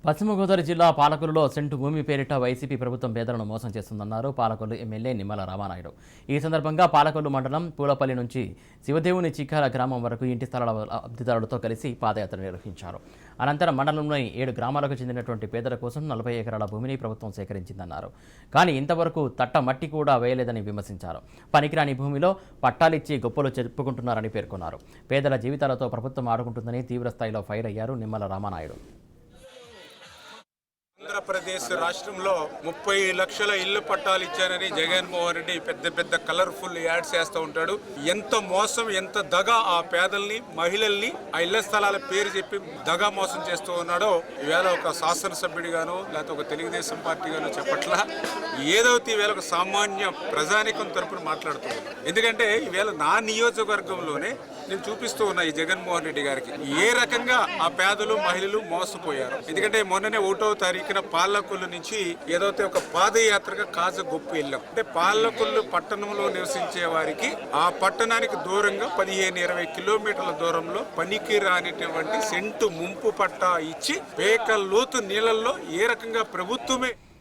పశ్చిమ గోదావరి జిల్లా పాలకొల్లులో సెంటు భూమి పేరిట వైసీపీ ప్రభుత్వం పేదలను మోసం చేస్తుందన్నారు పాలకొల్లు ఎమ్మెల్యే నిమ్మల రామానాయుడు. ఈ సందర్భంగా పాలకొల్లు మండలం పూలపల్లి నుంచి శివదేవుని చిక్కాల గ్రామం వరకు ఇంటి స్థలాల అబ్దిదారులతో కలిసి పాదయాత్ర నిర్వహించారు. అనంతరం మండలంలోని 7 గ్రామాలకు చెందినటువంటి పేదల కోసం 40 ఎకరాల భూమిని ప్రభుత్వం సేకరించిందన్నారు. కానీ ఇంతవరకు తట్ట మట్టి కూడా వేయలేదని విమర్శించారు. పనికిరాని భూమిలో పట్టాలిచ్చి గొప్పలు చెప్పుకుంటున్నారని పేర్కొన్నారు. పేదల జీవితాలతో ప్రభుత్వం ఆడుకుంటుందని తీవ్రస్థాయిలో ఫైర్ అయ్యారు నిమ్మల రామానాయుడు. ఆంధ్రప్రదేశ్ రాష్ట్రంలో 30 లక్షల ఇళ్ల పట్టాలు ఇచ్చారని జగన్మోహన్ రెడ్డి పెద్ద కలర్ఫుల్ యాడ్స్ చేస్తూ ఉంటాడు. ఎంత మోసం, ఎంత దగా ఆ పేదల్ని, మహిళల్ని ఆ ఇళ్ల స్థలాల పేరు చెప్పి దగా మోసం చేస్తూ ఉన్నాడో ఈవేళ ఒక శాసనసభ్యుడిగానో లేకపోతే ఒక తెలుగుదేశం పార్టీ గానో చెప్పట్లా, ఏదైతే ఈవేళ ఒక సామాన్య ప్రజానికం తరపున మాట్లాడుతున్నాడు. ఎందుకంటే ఈవేళ నా నియోజకవర్గంలోనే నేను చూపిస్తూ ఉన్నా ఈ జగన్మోహన్ రెడ్డి గారికి ఏ రకంగా ఆ పేదలు మహిళలు మోసపోయారు. ఎందుకంటే మొన్ననే 1వ తారీఖున పాలకొల్లు నుంచి ఏదైతే ఒక పాదయాత్రగా కాజగొప్ప వెళ్ళాం. అంటే పాలకొల్లు పట్టణంలో నివసించే వారికి ఆ పట్టణానికి దూరంగా 15-20 కిలోమీటర్ల దూరంలో పనికి రానిటువంటి సెంటు ముంపు పట్టా ఇచ్చి పేక లోతు నీళ్ళల్లో ఏ రకంగా ప్రభుత్వమే